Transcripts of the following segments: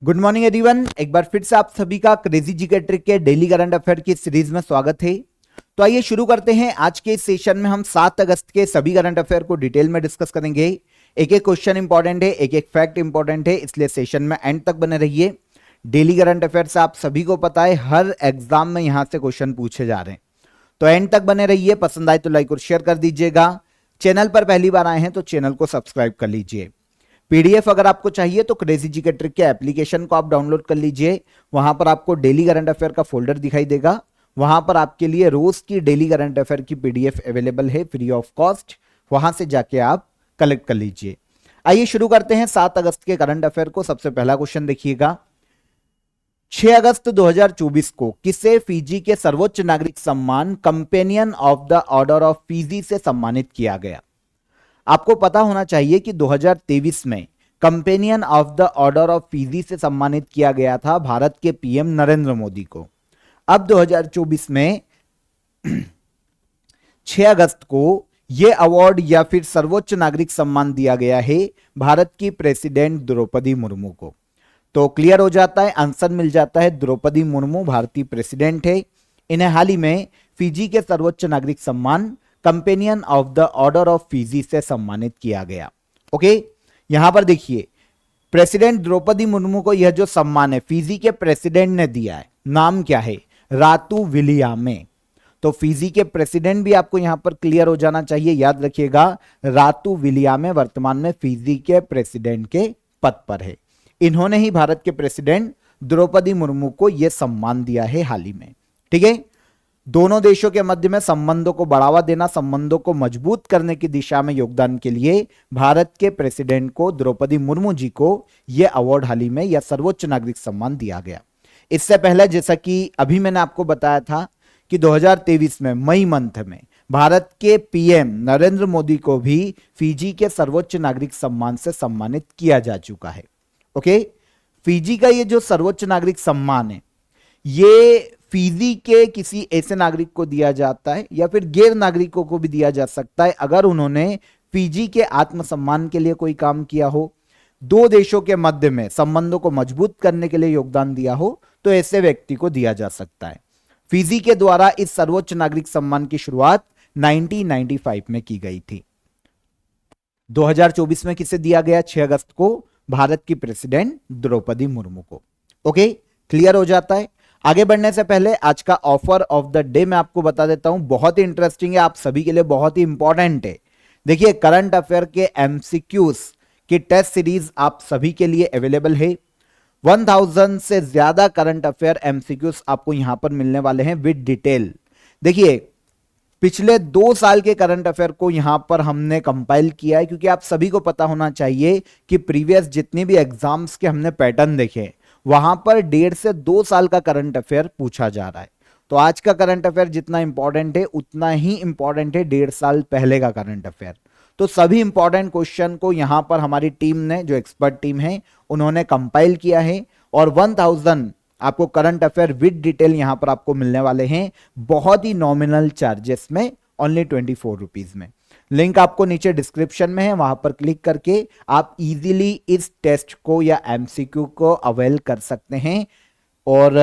Good morning everyone. एक बार फिर से आप सभी का क्रेजी जीके ट्रिक के डेली करंट अफेयर की सीरीज में स्वागत है। तो आइए शुरू करते हैं। आज के इस सेशन में हम 7 अगस्त के सभी करंट अफेयर को डिटेल में डिस्कस करेंगे। एक एक क्वेश्चन इंपॉर्टेंट है, एक एक फैक्ट इंपॉर्टेंट है, इसलिए सेशन में एंड तक बने रहिए। डेली करंट अफेयर से आप सभी को पता है हर एग्जाम में यहां से क्वेश्चन पूछे जा रहे हैं, तो एंड तक बने रहिए। पसंद आए तो लाइक और शेयर कर दीजिएगा। चैनल पर पहली बार आए हैं तो चैनल को सब्सक्राइब कर लीजिए। पीडीएफ अगर आपको चाहिए तो क्रेजी जीके ट्रिक के एप्लीकेशन को आप डाउनलोड कर लीजिए। वहां पर आपको डेली करंट अफेयर का फोल्डर दिखाई देगा। वहां पर आपके लिए रोज की डेली करंट अफेयर की पीडीएफ अवेलेबल है फ्री ऑफ कॉस्ट। वहां से जाके आप कलेक्ट कर लीजिए। आइए शुरू करते हैं 7 अगस्त के करंट अफेयर को। सबसे पहला क्वेश्चन देखिएगा। 6 अगस्त 2024 को किसे फिजी के सर्वोच्च नागरिक सम्मान companion of the order of Fiji से सम्मानित किया गया? आपको पता होना चाहिए कि 2023 में companion of the order of Fiji से सम्मानित किया गया था भारत के पीएम नरेंद्र मोदी को। अब 2024 में 6 अगस्त को यह अवार्ड या फिर सर्वोच्च नागरिक सम्मान दिया गया है भारत की प्रेसिडेंट द्रौपदी मुर्मू को। तो क्लियर हो जाता है, आंसर मिल जाता है। द्रौपदी मुर्मू भारतीय प्रेसिडेंट है। इन्हें हाल ही में फिजी के सर्वोच्च नागरिक सम्मान companion of the order of Fiji से सम्मानित किया गया। ओके, यहां पर देखिए प्रेसिडेंट द्रौपदी मुर्मू को यह जो सम्मान है फिजी के प्रेसिडेंट ने दिया है। नाम क्या है? रातू विलियामे। तो फिजी के प्रेसिडेंट भी आपको यहां पर क्लियर हो जाना चाहिए, याद रखिएगा। रातू विलियामे वर्तमान में फिजी के प्रेसिडेंट के पद पर है। इन्होंने ही भारत के प्रेसिडेंट द्रौपदी मुर्मू को यह सम्मान दिया है हाल ही में। ठीक है, दोनों देशों के मध्य में संबंधों को बढ़ावा देना, संबंधों को मजबूत करने की दिशा में योगदान के लिए भारत के प्रेसिडेंट को द्रौपदी मुर्मू जी को यह अवार्ड हाल ही में या सर्वोच्च नागरिक सम्मान दिया गया। इससे पहले जैसा कि अभी मैंने आपको बताया था कि 2023 में मई मंथ में भारत के पीएम नरेंद्र मोदी को भी फिजी के सर्वोच्च नागरिक सम्मान से सम्मानित किया जा चुका है। ओके, फिजी का ये जो सर्वोच्च नागरिक सम्मान है ये फिजी के किसी ऐसे नागरिक को दिया जाता है या फिर गैर नागरिकों को भी दिया जा सकता है अगर उन्होंने फिजी के आत्मसम्मान के लिए कोई काम किया हो, दो देशों के मध्य में संबंधों को मजबूत करने के लिए योगदान दिया हो, तो ऐसे व्यक्ति को दिया जा सकता है। फिजी के द्वारा इस सर्वोच्च नागरिक सम्मान की शुरुआत 1995 में की गई थी। 2024 में किसे दिया गया? 6 अगस्त को भारत की प्रेसिडेंट द्रौपदी मुर्मू को। ओके, क्लियर हो जाता है। आगे बढ़ने से पहले आज का ऑफर ऑफ द डे मैं आपको बता देता हूं, बहुत ही इंटरेस्टिंग है, आप सभी के लिए बहुत ही इंपॉर्टेंट है। देखिए, करंट अफेयर के एमसीक्यूज की टेस्ट सीरीज आप सभी के लिए अवेलेबल है। 1000 से ज्यादा करंट अफेयर एमसीक्यूज आपको यहां पर मिलने वाले हैं विद डिटेल। देखिए, पिछले 2 साल के करंट अफेयर को यहां पर हमने कंपाइल किया है, क्योंकि आप सभी को पता होना चाहिए कि प्रीवियस जितने भी एग्जाम्स के हमने पैटर्न देखे वहां पर 1.5 से 2 साल का करंट अफेयर पूछा जा रहा है। तो आज का करंट अफेयर जितना इंपॉर्टेंट है उतना ही इंपॉर्टेंट है 1.5 साल पहले का करंट अफेयर। तो सभी इंपॉर्टेंट क्वेश्चन को यहां पर हमारी टीम ने, जो एक्सपर्ट टीम है, उन्होंने कंपाइल किया है और 1000 आपको करंट अफेयर विद डिटेल यहां पर आपको मिलने वाले हैं बहुत ही नॉमिनल चार्जेस में, ओनली 24 रुपीज में। लिंक आपको नीचे डिस्क्रिप्शन में है, वहां पर क्लिक करके आप इजीली इस टेस्ट को या एमसीक्यू को अवेल कर सकते हैं। और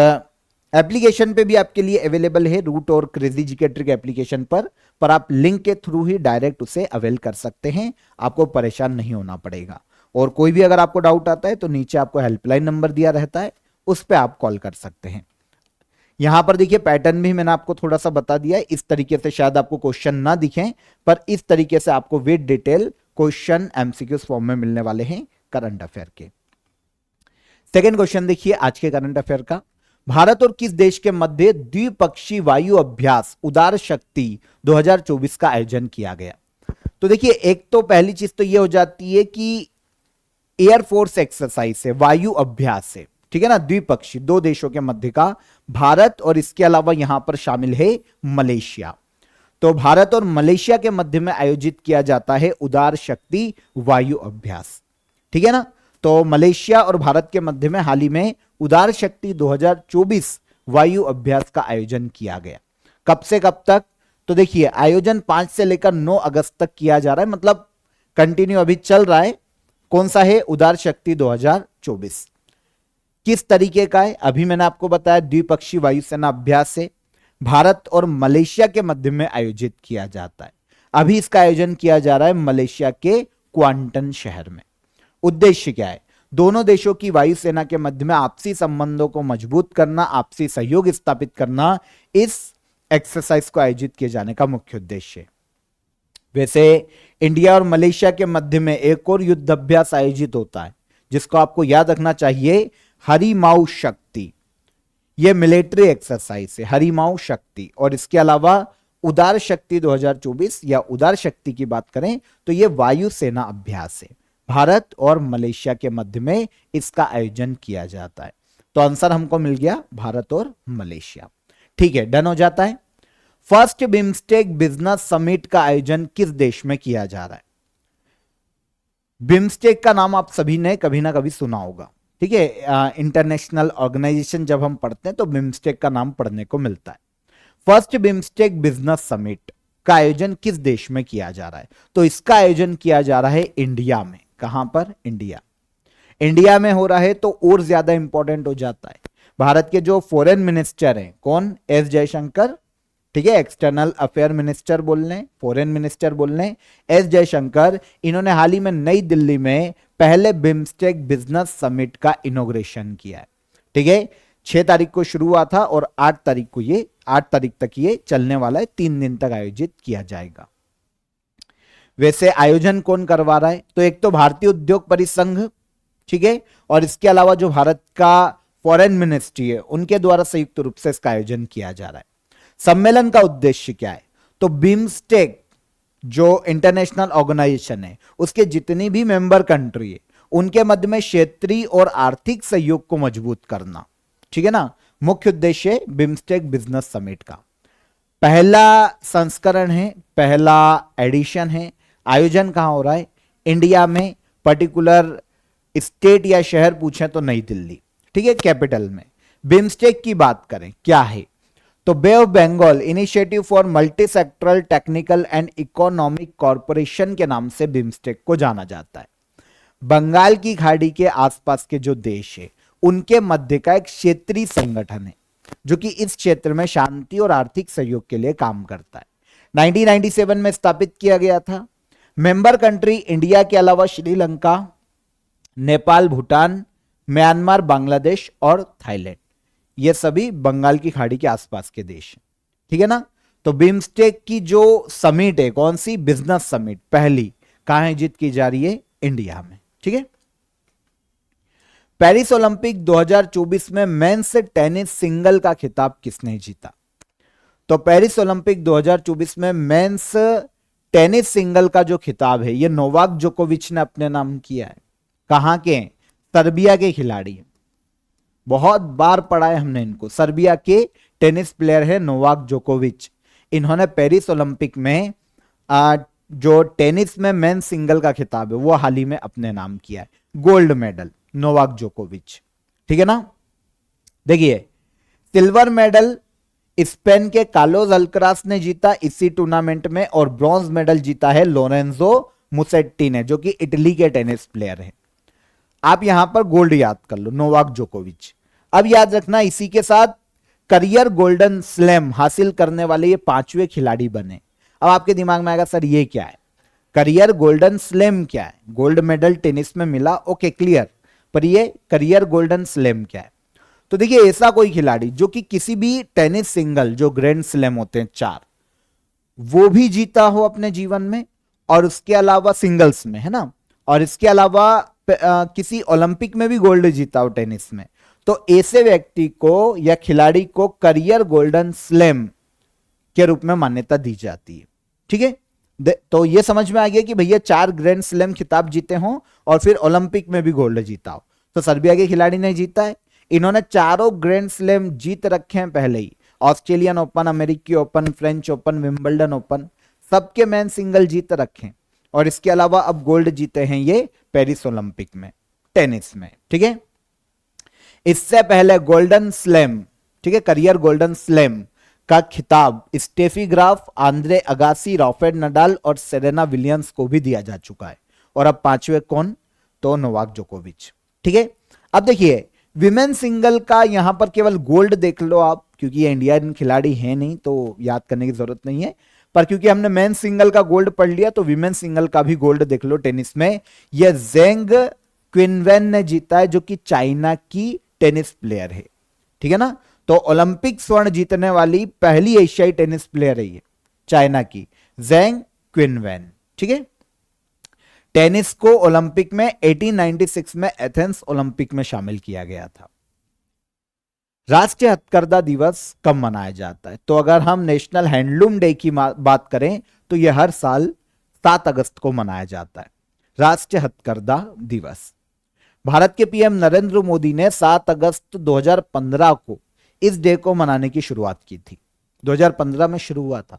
एप्लीकेशन पे भी आपके लिए अवेलेबल है, रूट और क्रेजी जीके ट्रिक एप्लीकेशन पर आप लिंक के थ्रू ही डायरेक्ट उसे अवेल कर सकते हैं, आपको परेशान नहीं होना पड़ेगा। और कोई भी अगर आपको डाउट आता है तो नीचे आपको हेल्पलाइन नंबर दिया रहता है, उस पर आप कॉल कर सकते हैं। यहां पर देखिए पैटर्न भी मैंने आपको थोड़ा सा बता दिया है। इस तरीके से शायद आपको क्वेश्चन ना दिखें, पर इस तरीके से आपको with detail question MCQs form में मिलने वाले हैं करंट अफेयर के। सेकंड क्वेश्चन देखिए आज के करंट अफेयर का। भारत और किस देश के मध्य द्विपक्षीय वायु अभ्यास उदार शक्ति 2024 का आयोजन किया गया? तो देखिए, एक तो पहली चीज तो यह हो जाती है कि एयरफोर्स एक्सरसाइज है, वायु अभ्यास है, ठीक है ना, द्विपक्षीय, दो देशों के मध्य का। भारत और इसके अलावा यहां पर शामिल है मलेशिया। तो भारत और मलेशिया के मध्य में आयोजित किया जाता है उदार शक्ति वायु अभ्यास, ठीक है ना। तो मलेशिया और भारत के मध्य में हाल ही में उदार शक्ति 2024 वायु अभ्यास का आयोजन किया गया। कब से कब तक? तो देखिए, आयोजन 5 से लेकर 9 अगस्त तक किया जा रहा है, मतलब कंटिन्यू अभी चल रहा है। कौन सा है? उदार शक्ति 2024। किस तरीके का है? अभी मैंने आपको बताया द्विपक्षीय वायुसेना अभ्यास है, भारत और मलेशिया के मध्य में आयोजित किया जाता है। अभी इसका आयोजन किया जा रहा है मलेशिया के क्वांटन शहर में। उद्देश्य क्या है? दोनों देशों की वायुसेना के मध्य में आपसी संबंधों को मजबूत करना, आपसी सहयोग स्थापित करना, इस एक्सरसाइज को आयोजित किए जाने का मुख्य उद्देश्य है। वैसे इंडिया और मलेशिया के मध्य में एक और युद्धाभ्यास आयोजित होता है, जिसको आपको याद रखना चाहिए, हरिमाऊ शक्ति। यह मिलिट्री एक्सरसाइज है, हरिमाऊ शक्ति। और इसके अलावा उदार शक्ति 2024 या उदार शक्ति की बात करें तो यह वायुसेना अभ्यास है। भारत और मलेशिया के मध्य में इसका आयोजन किया जाता है। तो आंसर हमको मिल गया भारत और मलेशिया। ठीक है, डन हो जाता है। फर्स्ट बिम्स्टेक बिजनेस समिट का आयोजन किस देश में किया जा रहा है? बिम्स्टेक का नाम आप सभी ने कभी ना कभी सुना होगा, ठीक है। इंटरनेशनल ऑर्गेनाइजेशन जब हम पढ़ते हैं तो बिम्स्टेक का नाम पढ़ने को मिलता है। फर्स्ट बिम्स्टेक बिजनेस समिट का आयोजन किस देश में किया जा रहा है? तो इसका आयोजन किया जा रहा है इंडिया में। कहां पर? इंडिया। इंडिया में हो रहा है तो और ज्यादा इंपॉर्टेंट हो जाता है। भारत के जो फॉरेन मिनिस्टर हैं, कौन? एस जयशंकर, ठीक है, एक्सटर्नल अफेयर मिनिस्टर बोल रहे, फॉरेन मिनिस्टर बोल रहे, एस जयशंकर, इन्होंने हाल ही में नई दिल्ली में पहले बिम्स्टेक बिजनेस समिट का इनॉग्रेशन किया है। ठीक है, 6 तारीख को शुरू हुआ था और 8 तारीख तक ये चलने वाला है, 3 दिन तक आयोजित किया जाएगा। वैसे आयोजन कौन करवा रहा है? तो एक तो भारतीय उद्योग परिसंघ, ठीक है, और इसके अलावा जो भारत का फॉरेन मिनिस्ट्री है उनके द्वारा संयुक्त रूप से इसका आयोजन किया जा रहा है। सम्मेलन का उद्देश्य क्या है? तो बिम्स्टेक जो इंटरनेशनल ऑर्गेनाइजेशन है उसके जितनी भी मेंबर कंट्री है उनके मध्य में क्षेत्रीय और आर्थिक सहयोग को मजबूत करना, ठीक है ना, मुख्य उद्देश्य है बिम्स्टेक बिजनेस समिट का। पहला संस्करण है, पहला एडिशन है। आयोजन कहां हो रहा है? इंडिया में। पर्टिकुलर स्टेट या शहर पूछें तो नई दिल्ली, ठीक है, कैपिटल में। बिम्स्टेक की बात करें क्या है, तो bay of Bengal initiative for multi sectoral technical and economic corporation के नाम से बिम्स्टेक को जाना जाता है। बंगाल की खाड़ी के आसपास के जो देश है उनके मध्य का एक क्षेत्रीय संगठन है जो कि इस क्षेत्र में शांति और आर्थिक सहयोग के लिए काम करता है। 1997 में स्थापित किया गया था। मेंबर कंट्री इंडिया के अलावा श्रीलंका, नेपाल, भूटान, म्यांमार, बांग्लादेश और थाईलैंड, ये सभी बंगाल की खाड़ी के आसपास के देश हैं, ठीक है ना। तो बिम्स्टेक की जो समिट है, कौन सी? बिजनेस समिट, पहली कहां आयोजित की जा रही है? इंडिया में, ठीक है। पेरिस ओलंपिक 2024 में मेंस टेनिस सिंगल का खिताब किसने जीता? तो पेरिस ओलंपिक 2024 में मेंस टेनिस सिंगल का जो खिताब है ये नोवाक जोकोविच ने अपने नाम किया है। कहां के? सर्बिया के खिलाड़ी। बहुत बार पढ़ा है हमने इनको। सर्बिया के टेनिस प्लेयर है नोवाक जोकोविच। इन्होंने पेरिस ओलंपिक में जो टेनिस में मेन सिंगल का खिताब है वो हाल ही में अपने नाम किया है, गोल्ड मेडल, नोवाक जोकोविच, ठीक है ना। देखिए, सिल्वर मेडल स्पेन के कार्लोस अल्करास ने जीता इसी टूर्नामेंट में, और ब्रॉन्ज मेडल जीता है लोरेंजो मुसेट्टी ने, जो कि इटली के टेनिस प्लेयर हैं। आप यहां पर गोल्ड याद कर लो, नोवाक जोकोविच। अब याद रखना, इसी के साथ करियर गोल्डन स्लैम हासिल करने वाले ये 5वें खिलाड़ी बने। अब आपके दिमाग में आएगा सर ये क्या है, करियर गोल्डन स्लैम क्या है? गोल्ड मेडल टेनिस में मिला, ओके क्लियर, पर ये करियर गोल्डन स्लैम क्या है? तो देखिए, ऐसा कोई खिलाड़ी जो कि किसी भी टेनिस सिंगल जो ग्रैंड स्लैम होते हैं 4, वो भी जीता हो अपने जीवन में, और उसके अलावा सिंगल्स में, है ना, और इसके अलावा किसी ओलंपिक में भी गोल्ड जीता हो टेनिस में, तो ऐसे व्यक्ति को या खिलाड़ी को करियर गोल्डन स्लैम के रूप में मान्यता दी जाती है, ठीक है। तो ये समझ में आ गया कि भैया 4 ग्रैंड स्लैम खिताब जीते हों और फिर ओलंपिक में भी गोल्ड जीता हो। तो सर्बिया के खिलाड़ी ने जीता है। इन्होंने चारों ग्रैंड स्लैम जीत रखे हैं पहले ही, ऑस्ट्रेलियन ओपन, अमेरिकी open, French open, Wimbledon open, सबके मैन सिंगल जीत रखे हैं, और इसके अलावा अब गोल्ड जीते हैं ये पेरिस ओलंपिक में टेनिस में, ठीक है। इससे पहले गोल्डन स्लैम, ठीक है, करियर गोल्डन स्लैम का खिताब Steffi Graf, Andre Agassi, Rafael Nadal और सेरेना विलियम्स को भी दिया जा चुका है। और अब 5वें कौन? तो नोवाक जोकोविच, ठीक है। अब देखिए, विमेन सिंगल का यहां पर केवल गोल्ड देख लो आप, क्योंकि ये इंडियन खिलाड़ी है नहीं तो याद करने की जरूरत नहीं है, पर क्योंकि हमने मेन सिंगल का गोल्ड पढ़ लिया तो विमेन सिंगल का भी गोल्ड देख लो टेनिस में। यह जेंग क्विनवेन ने जीता है, जो कि चाइना की टेनिस प्लेयर है, ठीक है ना। तो ओलंपिक स्वर्ण जीतने वाली पहली एशियाई टेनिस प्लेयर है ये, चाइना की जेंग क्विनवेन, ठीक है। टेनिस को ओलंपिक में 1896 में एथेंस ओलंपिक में शामिल किया गया था। राष्ट्रीय हथकरघा दिवस कब मनाया जाता है? तो अगर हम नेशनल हैंडलूम डे की बात करें तो यह हर साल 7 अगस्त को मनाया जाता है, राष्ट्रीय हथकरघा दिवस। भारत के पीएम नरेंद्र मोदी ने 7 अगस्त 2015 को इस डे को मनाने की शुरुआत की थी। 2015 में शुरू हुआ था,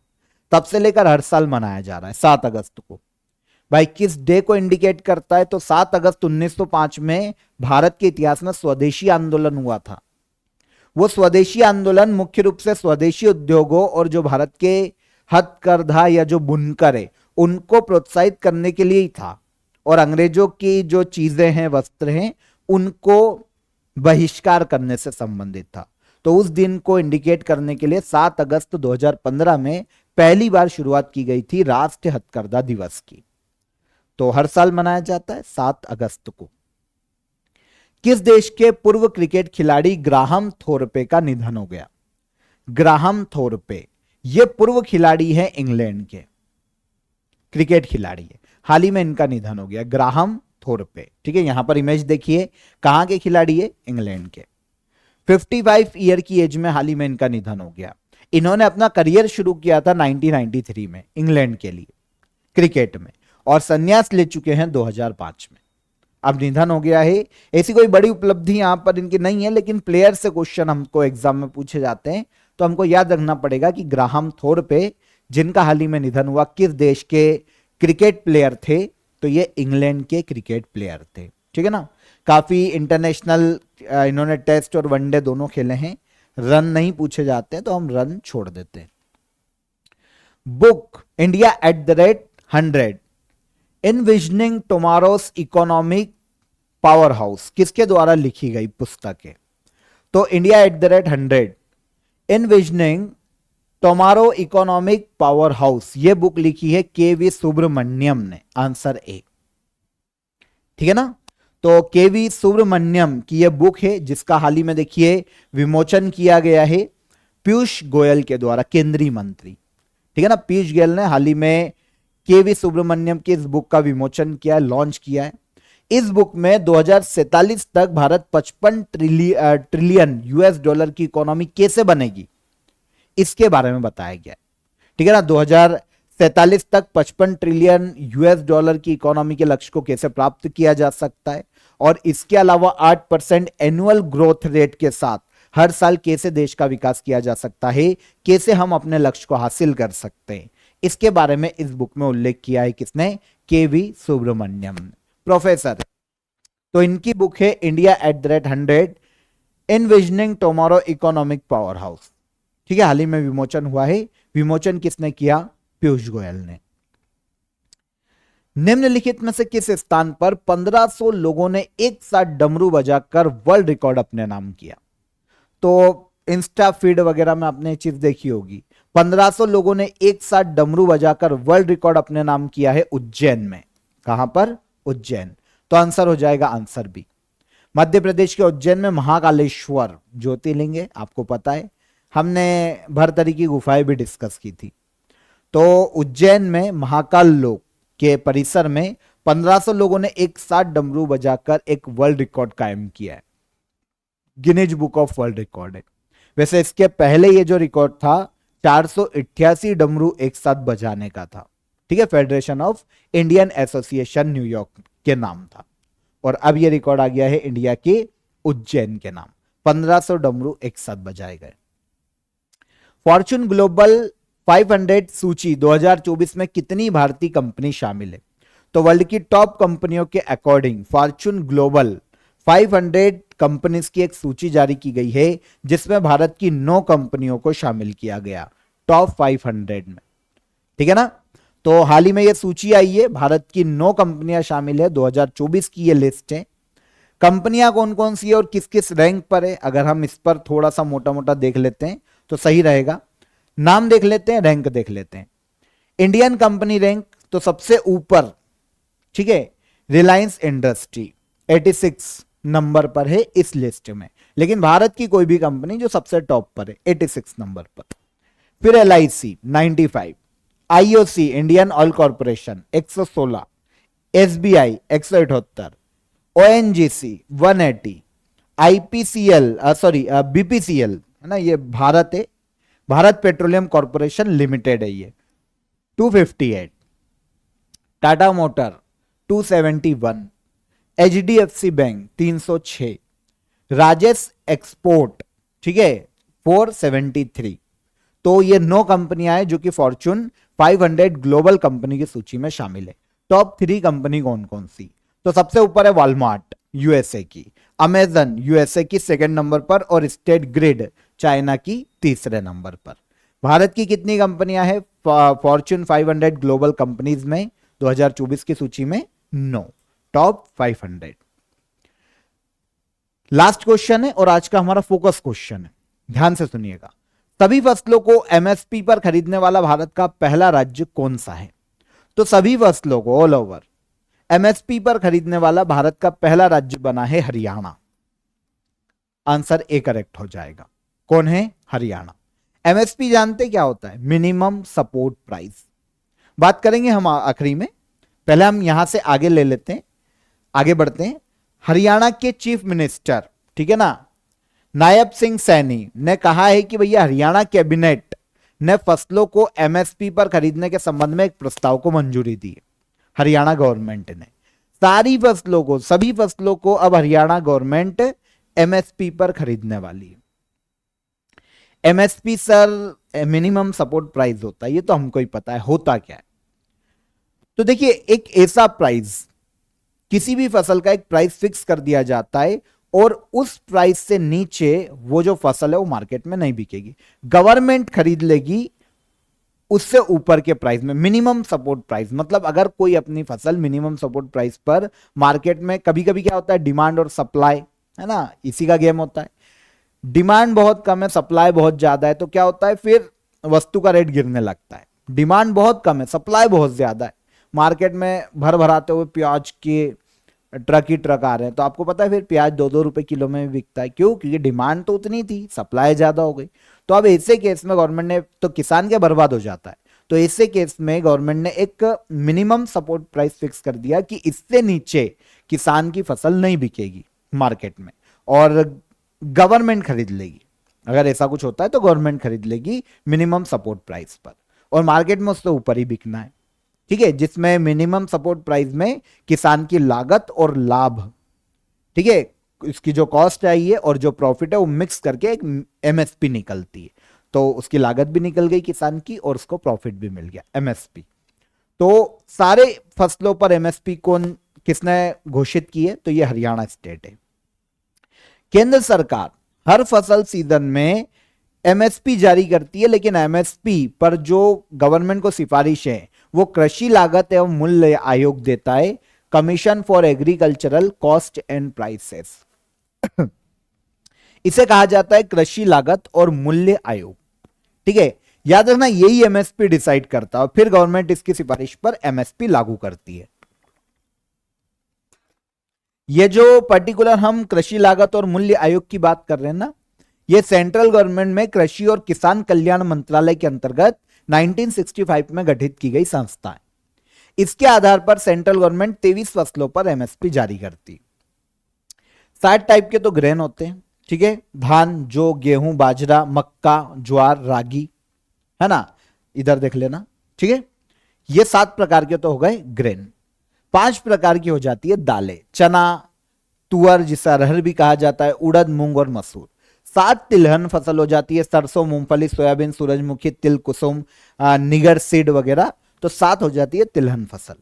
तब से लेकर हर साल मनाया जा रहा है 7 अगस्त को। भाई किस डे को इंडिकेट करता है? तो 7 अगस्त 1905 में भारत के इतिहास में स्वदेशी आंदोलन हुआ था। वो स्वदेशी आंदोलन मुख्य रूप से स्वदेशी उद्योगों और जो भारत के हथकरघा या जो बुनकर है उनको प्रोत्साहित करने के लिए ही था, और अंग्रेजों की जो चीजें हैं, वस्त्र हैं, उनको बहिष्कार करने से संबंधित था। तो उस दिन को इंडिकेट करने के लिए 7 अगस्त 2015 में पहली बार शुरुआत की गई थी राष्ट्रीय हथकरघा दिवस की। तो हर साल मनाया जाता है 7 अगस्त को। किस देश के पूर्व क्रिकेट खिलाड़ी ग्राहम थोरपे का निधन हो गया? ग्राहम थोरपे ये पूर्व खिलाड़ी है, इंग्लैंड के क्रिकेट खिलाड़ी है, हाल ही में इनका निधन हो गया, ग्राहम थोरपे, ठीक है। यहां पर इमेज देखिए, कहां के खिलाड़ी है? इंग्लैंड के। 55 ईयर की एज में हाल ही में इनका निधन हो गया। इन्होंने अपना करियर शुरू किया था 1993 में इंग्लैंड के लिए क्रिकेट में, और संन्यास ले चुके हैं 2005 में। अब निधन हो गया है। ऐसी कोई बड़ी उपलब्धि यहां पर इनकी नहीं है, लेकिन प्लेयर से क्वेश्चन हमको एग्जाम में पूछे जाते हैं तो हमको याद रखना पड़ेगा कि ग्राहम थोरपे जिनका हाल ही में निधन हुआ, किस देश के क्रिकेट प्लेयर थे? तो ये इंग्लैंड के क्रिकेट प्लेयर थे, ठीक है ना। काफी इंटरनेशनल इन्होंने टेस्ट और वनडे दोनों खेले हैं। रन नहीं पूछे जाते हैं तो हम रन छोड़ देते हैं। Book India @100 envisioning tomorrow's economic power house किसके द्वारा लिखी गई पुस्तक है? तो India @100 envisioning tomorrow economic power house, ये बुक लिखी है केवी सुब्रमण्यम ने, आंसर ए, ठीक है ना। तो केवी सुब्रमण्यम की यह बुक है जिसका हाल ही में देखिए विमोचन किया गया है पीयूष गोयल के द्वारा, केंद्रीय मंत्री, ठीक है ना। पीयूष गोयल ने हाल ही में केवी सुब्रमण्यम की इस बुक का विमोचन किया, लॉन्च किया है। इस बुक में 2047 तक भारत 55 ट्रिलियन US$ की इकोनॉमी कैसे बनेगी इसके बारे में बताया गया है, ठीक है ना। 2047 तक 55 ट्रिलियन US$ की इकोनॉमी के लक्ष्य को कैसे प्राप्त किया जा सकता है, और इसके अलावा 8% एनुअल ग्रोथ रेट के साथ हर साल कैसे देश का विकास किया जा सकता है, कैसे हम अपने लक्ष्य को हासिल कर सकते हैं, इसके बारे में इस बुक में उल्लेख किया है किसने? केवी सुब्रमण्यम, प्रोफेसर। तो इनकी बुक है India @100 envisioning tomorrow economic power house, ठीक है। हाल ही में विमोचन हुआ है। विमोचन किसने किया? पीयूष गोयल ने। निम्नलिखित में से किस स्थान पर 1500 लोगों ने एक साथ डमरू बजाकर वर्ल्ड रिकॉर्ड अपने नाम किया? तो इंस्टा फीड वगैरह में आपने चीज देखी होगी, 1500 लोगों ने एक साथ डमरू बजाकर वर्ल्ड रिकॉर्ड अपने नाम किया है उज्जैन में। कहां पर? उज्जैन। तो आंसर हो जाएगा आंसर बी। मध्य प्रदेश के उज्जैन में महाकालेश्वर ज्योतिर्लिंग है, आपको पता है, हमने भरतरी की गुफाएं भी डिस्कस की थी। तो उज्जैन में महाकाल लोक के परिसर में 1500 लोगों ने एक साथ डमरू बजाकर एक वर्ल्ड रिकॉर्ड कायम किया है, Guinness book of world record है। वैसे इसके पहले ये जो रिकॉर्ड था 488 डमरू एक साथ बजाने का था, ठीक है। Federation of Indian association New York के नाम था, और अब ये रिकॉर्ड आ गया है इंडिया के उज्जैन के नाम, 1500 डमरू एक साथ बजाए गए। फॉर्च्यून ग्लोबल 500 सूची 2024 में कितनी भारतीय कंपनी शामिल है? तो वर्ल्ड की टॉप कंपनियों के अकॉर्डिंग फॉर्च्यून ग्लोबल 500 कंपनीज की एक सूची जारी की गई है जिसमें भारत की 9 कंपनियों को शामिल किया गया टॉप 500 में, ठीक है ना। तो हाल ही में यह सूची आई है, भारत की 9 कंपनियां शामिल है, 2024 की यह लिस्ट है। कंपनियां कौन कौन सी है और किस किस रैंक पर है, अगर हम इस पर थोड़ा सा मोटा मोटा देख लेते हैं तो सही रहेगा। नाम देख लेते हैं, रैंक देख लेते हैं। इंडियन कंपनी रैंक तो सबसे ऊपर, ठीक है, रिलायंस इंडस्ट्री 86 नंबर पर है इस लिस्ट में, लेकिन भारत की कोई भी कंपनी जो सबसे टॉप पर है 86 नंबर पर। फिर LIC 95, IOC Indian oil corporation 116, SBI 178, ONGC 180, IPCL BPCL है ना, ये भारत है, भारत पेट्रोलियम कॉर्पोरेशन लिमिटेड है, ये 258, Tata motor 271, HDFC bank 306, Rajesh export, ठीक है, 473। तो ये 9 कंपनियां हैं जो कि फॉर्च्यून 500 ग्लोबल कंपनी की सूची में शामिल है। टॉप 3 कंपनी कौन कौन सी? तो सबसे ऊपर है वॉलमार्ट यूएसए की, अमेजन यूएसए की सेकंड नंबर पर, और स्टेट ग्रिड चाइना की तीसरे नंबर पर। भारत की कितनी कंपनियां हैं फॉर्च्यून 500 ग्लोबल कंपनीज में 2024 की सूची में? 9, टॉप 500। लास्ट क्वेश्चन है और आज का हमारा फोकस क्वेश्चन है, ध्यान से सुनिएगा। सभी फसलों को एमएसपी पर खरीदने वाला भारत का पहला राज्य कौन सा है? तो सभी फसलों को ऑल ओवर एमएसपी पर खरीदने वाला भारत का पहला राज्य बना है हरियाणा। आंसर ए करेक्ट हो जाएगा। कौन है? हरियाणा। एमएसपी जानते क्या होता है? Minimum support price. बात करेंगे हम आखिरी में, पहले हम यहां से आगे ले लेते हैं, आगे बढ़ते हैं। हरियाणा के चीफ मिनिस्टर, ठीक है ना, नायब सिंह सैनी ने कहा है कि भैया हरियाणा कैबिनेट ने फसलों को एमएसपी पर खरीदने के संबंध में एक प्रस्ताव को मंजूरी दी है। हरियाणा गवर्नमेंट ने सारी फसलों को, सभी फसलों को अब हरियाणा गवर्नमेंट एमएसपी पर खरीदने वाली है। MSP sir minimum support price होता है, ये तो हमको ही पता है, होता क्या है। तो देखिए, एक ऐसा प्राइस, किसी भी फसल का एक प्राइस फिक्स कर दिया जाता है और उस प्राइस से नीचे वो जो फसल है वो मार्केट में नहीं बिकेगी, गवर्नमेंट खरीद लेगी उससे ऊपर के प्राइस में। मिनिमम सपोर्ट प्राइस मतलब अगर कोई अपनी फसल मिनिमम सपोर्ट प्राइस पर मार्केट में, कभी कभी क्या होता है, डिमांड और सप्लाई, है ना, इसी का गेम होता है। डिमांड बहुत कम है, सप्लाई बहुत ज्यादा है, तो क्या होता है, फिर वस्तु का रेट गिरने लगता है। डिमांड बहुत कम है, सप्लाई बहुत ज्यादा है, मार्केट में भर भराते हुए प्याज के ट्रक ही ट्रक आ रहे हैं, तो आपको पता है फिर प्याज 2-2 रुपए किलो में बिकता है। क्यों? क्योंकि डिमांड तो उतनी थी, सप्लाई ज्यादा हो गई। तो अब ऐसे केस में गवर्नमेंट ने, तो किसान क्या बर्बाद हो जाता है, तो ऐसे केस में गवर्नमेंट ने एक मिनिमम सपोर्ट प्राइस फिक्स कर दिया कि इससे नीचे किसान की फसल नहीं बिकेगी मार्केट में और गवर्नमेंट खरीद लेगी। अगर ऐसा कुछ होता है तो गवर्नमेंट खरीद लेगी मिनिमम सपोर्ट प्राइस पर, और मार्केट में उससे ऊपर ही बिकना है, ठीक है, जिसमें मिनिमम सपोर्ट प्राइस में किसान की लागत और लाभ, ठीक है, इसकी जो कॉस्ट आई है और जो प्रॉफिट है वो मिक्स करके एक एमएसपी निकलती है। तो उसकी लागत भी निकल गई किसान की और उसको प्रॉफिट भी मिल गया, एमएसपी। तो सारे फसलों पर एमएसपी कौन, किसने घोषित की है? तो ये हरियाणा स्टेट है। केंद्र सरकार हर फसल सीजन में एमएसपी जारी करती है, लेकिन एमएसपी पर जो गवर्नमेंट को सिफारिश है वो कृषि लागत एवं मूल्य आयोग देता है, commission for agricultural cost and prices. इसे कहा जाता है कृषि लागत और मूल्य आयोग, ठीक है, याद रखना, यही एमएसपी डिसाइड करता है, फिर गवर्नमेंट इसकी सिफारिश पर एमएसपी लागू करती है। ये जो पर्टिकुलर हम कृषि लागत और मूल्य आयोग की बात कर रहे हैं ना, ये सेंट्रल गवर्नमेंट में कृषि और किसान कल्याण मंत्रालय के अंतर्गत 1965 में गठित की गई संस्था है। इसके आधार पर सेंट्रल गवर्नमेंट 23 फसलों पर एमएसपी जारी करती। 60 टाइप के तो ग्रेन होते हैं, ठीक है, धान, जौ, गेहूं, बाजरा, मक्का, ज्वार, रागी, है ना, इधर देख लेना, ठीक है। ये 7 प्रकार के तो हो गए ग्रेन। 5 प्रकार की हो जाती है दालें, चना, तुअर जिसे अरहर भी कहा जाता है, उड़द, मूंग और मसूर। 7 तिलहन फसल हो जाती है, सरसों, मूंगफली, सोयाबीन, सूरजमुखी, तिल, कुसुम, निगर सीड वगैरह। तो 7 हो जाती है तिलहन फसल।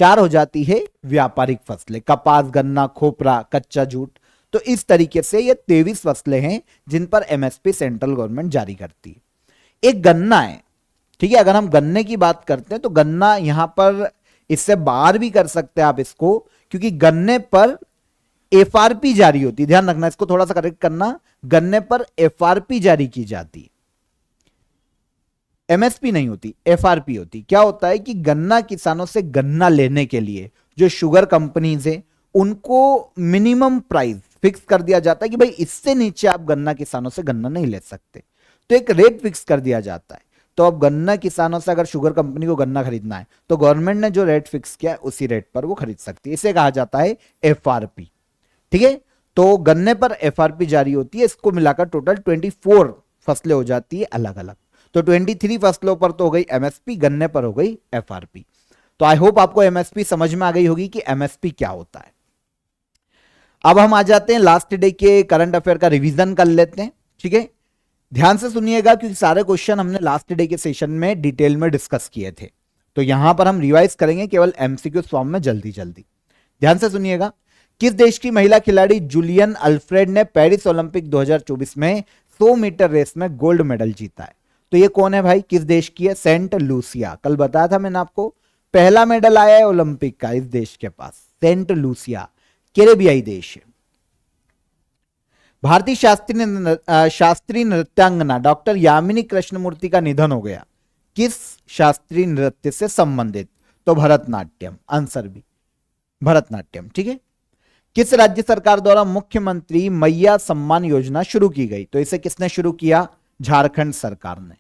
4 हो जाती है व्यापारिक फसलें, कपास, गन्ना, खोपरा, कच्चा जूट। तो इस तरीके से ये 23 फसलें हैं जिन पर एमएसपी सेंट्रल गवर्नमेंट जारी करती है। एक गन्ना है, ठीक है, अगर हम गन्ने की बात करते हैं तो गन्ना यहां पर इससे बाहर भी कर सकते हैं आप इसको, क्योंकि गन्ने पर एफआरपी जारी होती है, ध्यान रखना, इसको थोड़ा सा करेक्ट करना, गन्ने पर एफआरपी जारी की जाती है, एमएसपी नहीं होती, एफआरपी होती। क्या होता है कि गन्ना किसानों से गन्ना लेने के लिए जो शुगर कंपनीज है उनको मिनिमम प्राइस फिक्स कर दिया जाता है कि भाई इससे नीचे आप गन्ना किसानों से गन्ना नहीं ले सकते, तो एक रेट फिक्स कर दिया जाता है। तो अब गन्ना किसानों से अगर शुगर कंपनी को गन्ना खरीदना है तो गवर्नमेंट ने जो रेट फिक्स किया है उसी रेट पर वो खरीद सकती है, इसे कहा जाता है एफआरपी। ठीक है, तो गन्ने पर एफआरपी जारी होती है, इसको मिलाकर टोटल 24 फसलें हो जाती है अलग अलग। तो 23 फसलों पर तो हो गई एमएसपी, गन्ने पर हो गई एफआरपी। तो आई होप आपको एमएसपी समझ में आ गई होगी कि एमएसपी क्या होता है। अब हम आ जाते हैं लास्ट डे के करंट अफेयर का रिवीजन कर लेते हैं। ठीक है, ध्यान से सुनिएगा क्योंकि सारे क्वेश्चन हमने लास्ट डे के सेशन में डिटेल में डिस्कस किए थे, तो यहां पर हम रिवाइज करेंगे केवल एमसीक्यू फॉर्म में जल्दी जल्दी। ध्यान से सुनिएगा, किस देश की महिला खिलाड़ी जूलियन अल्फ्रेड ने पेरिस ओलंपिक 2024 में 100 मीटर रेस में गोल्ड मेडल जीता है? तो ये कौन है भाई, किस देश की है? Saint Lucia. कल बताया था मैंने आपको, पहला मेडल आया है ओलंपिक का इस देश के पास, सेंट लूसिया, कैरेबियाई देश है। भारतीय शास्त्रीय नृत्यांगना डॉक्टर यामिनी कृष्णमूर्ति का निधन हो गया, किस शास्त्रीय नृत्य से संबंधित? तो भरतनाट्यम, आंसर बी भरतनाट्यम। ठीक है, किस राज्य सरकार द्वारा मुख्यमंत्री मैया सम्मान योजना शुरू की गई? तो इसे किसने शुरू किया? झारखंड सरकार ने।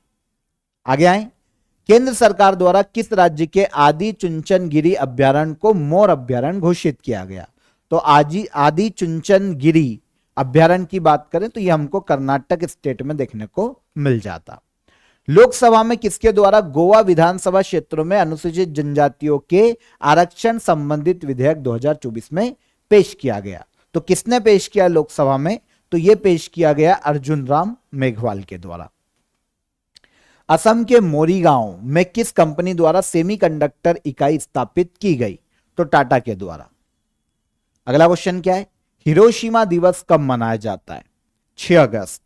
आगे आए, केंद्र सरकार द्वारा किस राज्य के आदि चुंचनगिरी अभ्यारण्य को मोर अभ्यारण्य घोषित किया गया? तो आदि चुंचनगिरी अभ्यारण्य की बात करें तो यह हमको कर्नाटक स्टेट में देखने को मिल जाता। लोकसभा में किसके द्वारा गोवा विधानसभा क्षेत्रों में अनुसूचित जनजातियों के आरक्षण संबंधित विधेयक 2024 में पेश किया गया? तो किसने पेश किया लोकसभा में? तो यह पेश किया गया अर्जुन राम मेघवाल के द्वारा। असम के मोरीगांव में किस कंपनी द्वारा सेमीकंडक्टर इकाई स्थापित की गई? तो टाटा के द्वारा। अगला क्वेश्चन क्या है, हिरोशिमा दिवस कब मनाया जाता है? 6 अगस्त।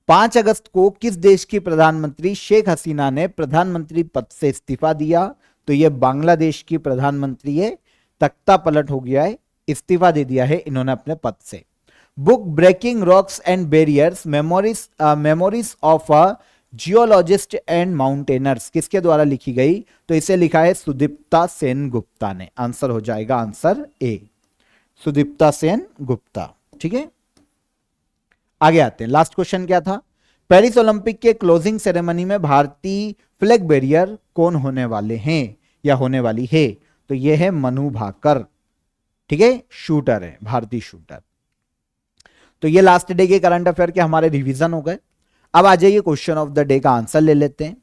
5 अगस्त को किस देश की प्रधानमंत्री शेख हसीना ने प्रधानमंत्री पद से इस्तीफा दिया? तो यह बांग्लादेश की प्रधानमंत्री है, तख्ता पलट हो गया है, इस्तीफा दे दिया है इन्होंने अपने पद से। Book breaking rocks and barriers memories of a geologist and mountaineers किसके द्वारा लिखी गई? तो इसे लिखा है सुदीप्ता सेन गुप्ता ने। आंसर हो जाएगा आंसर ए, सुदीप्ता सेन गुप्ता। ठीक है, आगे आते हैं, लास्ट क्वेश्चन क्या था? पेरिस ओलंपिक के क्लोजिंग सेरेमनी में भारतीय फ्लैग बैरियर कौन होने वाले हैं या होने वाली है? तो यह है मनु भाकर। ठीक है, शूटर है, भारतीय शूटर। तो ये लास्ट डे के करंट अफेयर के हमारे रिवीजन हो गए। अब आ जाइए क्वेश्चन ऑफ द डे का आंसर ले लेते हैं।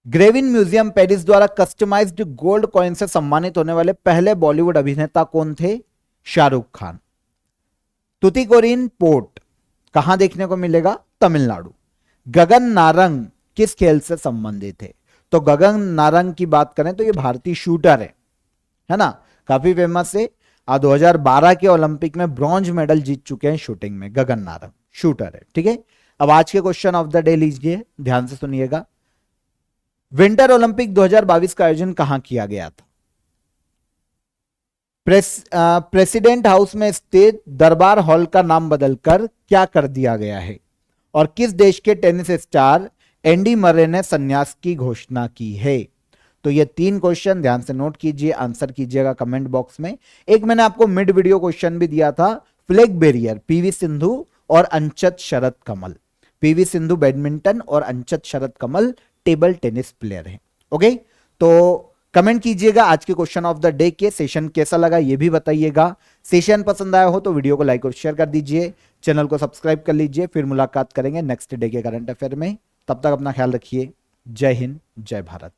ग्रेविन म्यूजियम पेरिस द्वारा कस्टमाइज्ड गोल्ड कॉइन से सम्मानित होने वाले पहले बॉलीवुड अभिनेता कौन थे? शाहरुख खान। तुतिकोरिन पोर्ट कहां देखने को मिलेगा? तमिलनाडु। गगन नारंग किस खेल से संबंधित है? तो गगन नारंग की बात करें तो ये भारतीय शूटर है ना, काफी फेमस है। 2012 के ओलंपिक में ब्रॉन्ज मेडल जीत चुके हैं शूटिंग में, गगन नारंग शूटर है। ठीक है, अब आज के क्वेश्चन ऑफ द डे लीजिए, ध्यान से सुनिएगा। विंटर ओलंपिक 2022 का आयोजन कहां किया गया था? प्रेसिडेंट हाउस में स्थित दरबार हॉल का नाम बदलकर क्या कर दिया गया है? और किस देश के टेनिस स्टार एंडी मर्रे ने संन्यास की घोषणा की है? तो ये 3 क्वेश्चन ध्यान से नोट कीजिए, आंसर कीजिएगा कमेंट बॉक्स में। एक मैंने आपको मिड वीडियो क्वेश्चन भी दिया था, फ्लैग बैरियर पीवी सिंधु और अंचत शरद कमल। पीवी सिंधु बैडमिंटन और अंचत शरद कमल टेबल टेनिस प्लेयर हैं। ओके, तो कमेंट कीजिएगा आज के क्वेश्चन ऑफ द डे के सेशन कैसा लगा ये भी बताइएगा। सेशन पसंद आया हो तो वीडियो को लाइक और शेयर कर दीजिए, चैनल को सब्सक्राइब कर लीजिए। फिर मुलाकात करेंगे नेक्स्ट डे के करंट अफेयर में, तब तक अपना ख्याल रखिए। जय हिंद, जय भारत।